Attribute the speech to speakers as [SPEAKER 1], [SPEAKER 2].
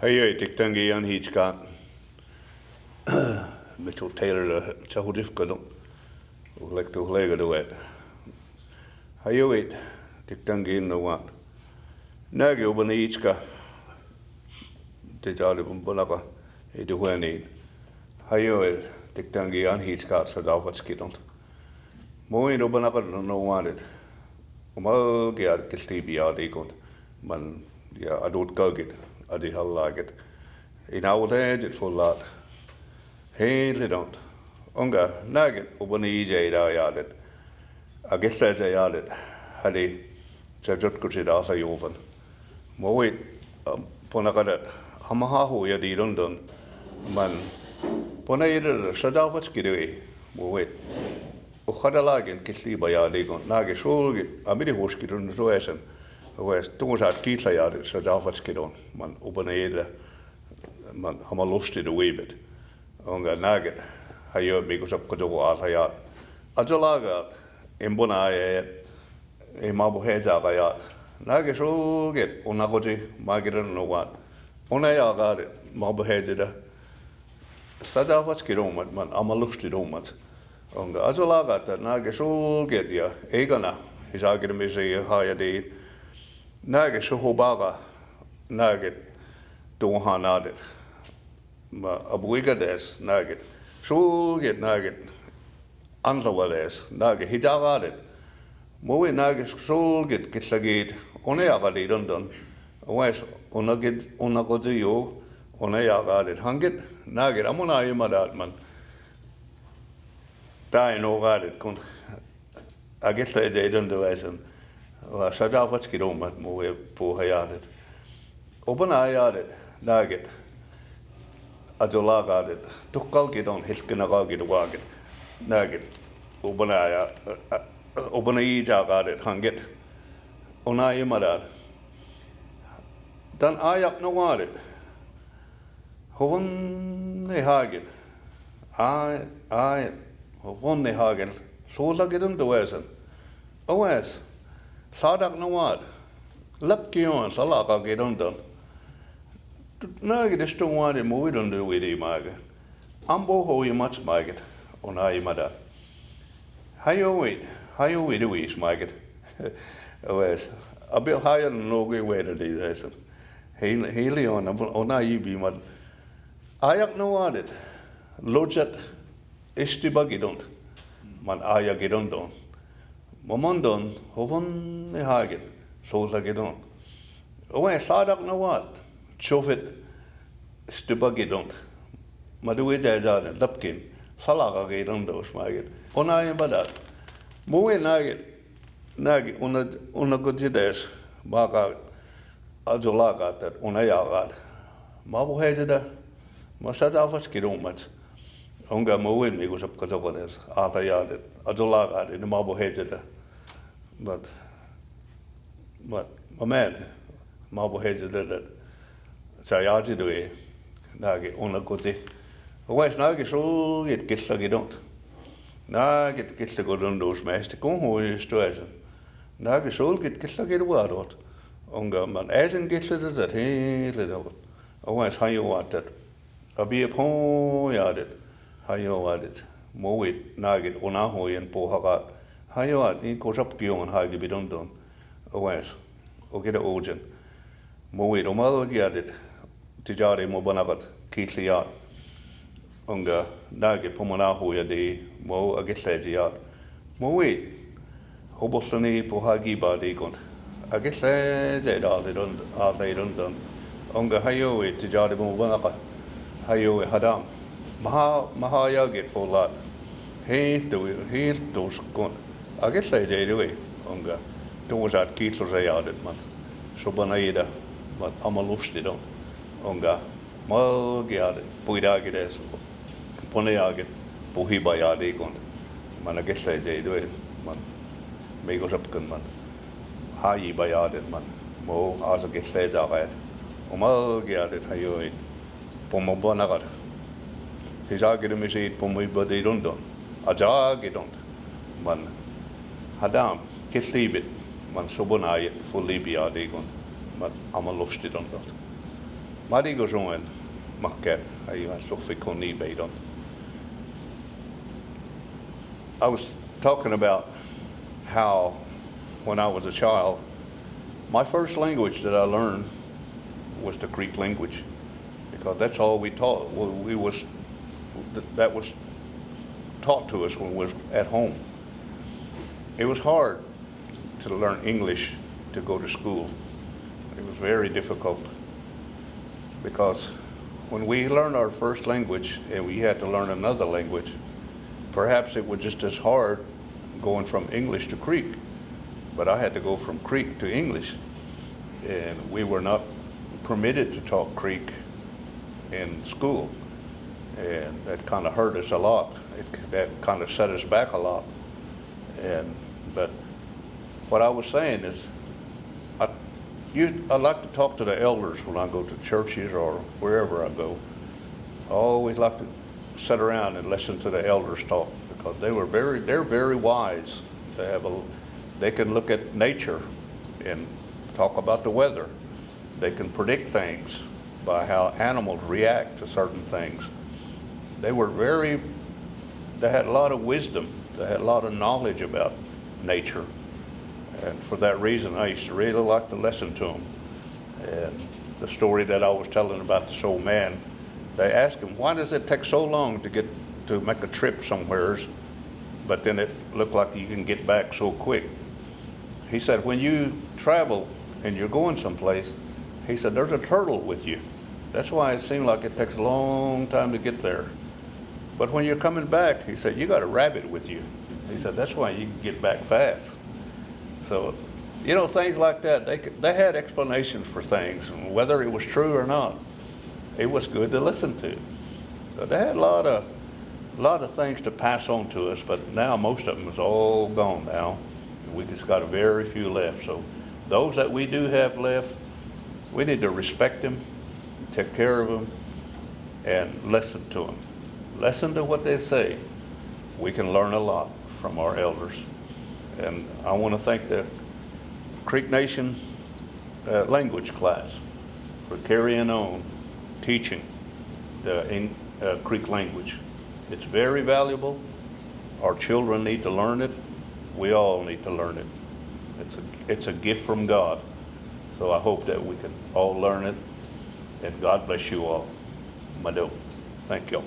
[SPEAKER 1] Hey, ik denk aan iets gaan. Met zo'n tailor, zo goed is kunnen. Hoe lekker toch lekker doen. Hey, weet, ik denk aan nou wat. Nee, ik ben iets gaan. Dit jaar heb ik bijna gaan. Ik doe gewoon niet. Hey, weet, ik denk aan iets gaan, zo dat wat schittend. Mooi, ik ben gaan nou wat. Maar ja, ik sliep ja, die komt. Man, ja, ik doe het koken. Ik doe het lagen. In oude tijd het voor laat. Hele dag. Onga, nagel, op een idee daar ja dat. Agesta zei ja dat. Hadden ze dat kunnen daar zijn open. Mooi, ponakada. Hamaha hoe je die doen. Man, ponaier sada wat skidwe. Mooi. Och hadden lagen kisli bij ja die kon. Nagel zo, amiri hoskidun zo is. Wees toen ze het kietla ja sada wat skidun. Man, op een idee. Man, allemaal lustig de weebed. Onga nagel, hij heeft me gezegd dat hij al had. Als je lager, in Bonai, in Mabuheza had. Nagel zo gaat, onagoji, magere no wat. Onaya gaat, Mabuheza. Sada was kilomet, man, allemaal lustig domet. Onga, als je lager, nagel zo gaat ja, egana. Hij zei er me zeggen, ha je die. Nagel zo hobaga, nagel, doen gaan nader. Maar abuiga des, nagel. Zo gaat nagel. Andere des, nagel. Hijaga dit. Mooi nagel zo gaat kitlageet. Oneaga dit dan. Wees onagozi yo. Oneaga dit. Hangit nagel. Amona je maar dat man. Daar in oga dit komt. Agitla is eden de wijzen. Was sada wat skidom met mooi poha dit. Opena ja dit. Nagel. Ajola gaat het. Toch kalke dan heel kunnen gaan wagen. Nagel. Opena ija gaat het hanget. Onaje maar daar. Dan ayak nog waar het. Gewoon ne hagen. Gewoon ne hagen. Zo zal het dan dozen. Oes. Sadak nog waar. Lapkion zal ik dan. Nagel is toch waar de mooi dan de weer maken. Ambo hoe je mat maken. Onaje maar daar. Hayo weet de wees maken. Oes. Abel higher no go weer de deze. Hele onaje bi maar. Ayak no waar het. Lojet is te bagidont. Man ayak gedont. Momandon hovan ne hagen. Zo zal gedont. Oes sadak no wat. Chofet stubagidont. Maar doe je dat lapkin. Salaga gedont dus maar. Onaje badat. Mooi nagel onagoji des. Baga azolaga dat onaya gaat. Maar hoe heet dat? Maar zat afwas kilomet. Onga mooi me was op kazoga des. Ataya dat azolaga in de mabo heet dat. Maar man, mabo heet dat. Sayaji doe, nagel onagoji. Wees nagel zo het kisla gedont. Nagel kisla gedont dus meeste kon hoe je stoezen. Nagel zo het kisla gedont. Onga man eisen kisla dat hele dag. Wees hij wat dat. Abi op hoe ja dat. Hij wat dat. Mooi nagel onahoy en pohaga. Hij wat in koosap kion hij gedont dan. Wees. Oké de ogen. Mooi normaal ja dat. Tijari mo banagat kitliya onga nagel pomona hoya de mo agetleja mo we hobosani pohagi ba de kon agetleja da don onga hayo we tijari mo banagat hayo we hadam maha ya get polat he dos kon agetleja de we onga toosat kitloja dat man so banaida wat allemaal lustig dan. Onga malgiade puidagides poneaget puhibayade kon man agesleje doe man mego sapkan man hayi bayade man mo asa gesleje agat malgiade hayoy pomobonagar hisagede misit pomoy bade rondon ajagedont man hadam keslibet man sobonaye full libiade kon man amal lustig dan dat. Madigozoen Mvskoke, I was talking about how when I was a child, my first language that I learned was the Creek language, because that's all we taught. That was taught to us when we was at home. It was hard to learn English to go to school. It was very difficult, because when we learned our first language and we had to learn another language, perhaps it was just as hard going from English to Creek. But I had to go from Creek to English, and we were not permitted to talk Creek in school, and that kind of hurt us a lot. That kind of set us back a lot. But what I was saying is, I like to talk to the elders when I go to churches or wherever I go. I always like to sit around and listen to the elders talk, because they're very wise. They can look at nature and talk about the weather. They can predict things by how animals react to certain things. They had a lot of wisdom. They had a lot of knowledge about nature. And for that reason, I used to really like to listen to them. And the story that I was telling about this old man, they asked him, why does it take so long to make a trip somewhere, but then it looked like you can get back so quick? He said, when you travel and you're going someplace, he said, there's a turtle with you. That's why it seems like it takes a long time to get there. But when you're coming back, he said, you got a rabbit with you. He said, that's why you can get back fast. So, things like that, they had explanations for things, and whether it was true or not, it was good to listen to. So they had a lot of things to pass on to us, but now most of them is all gone now. We just got a very few left. So those that we do have left, we need to respect them, take care of them, and listen to them. Listen to what they say. We can learn a lot from our elders. And I want to thank the Creek Nation language class for carrying on teaching the Creek language. It's very valuable. Our children need to learn it. We all need to learn it. It's a gift from God. So I hope that we can all learn it. And God bless you all. Mado. Thank you.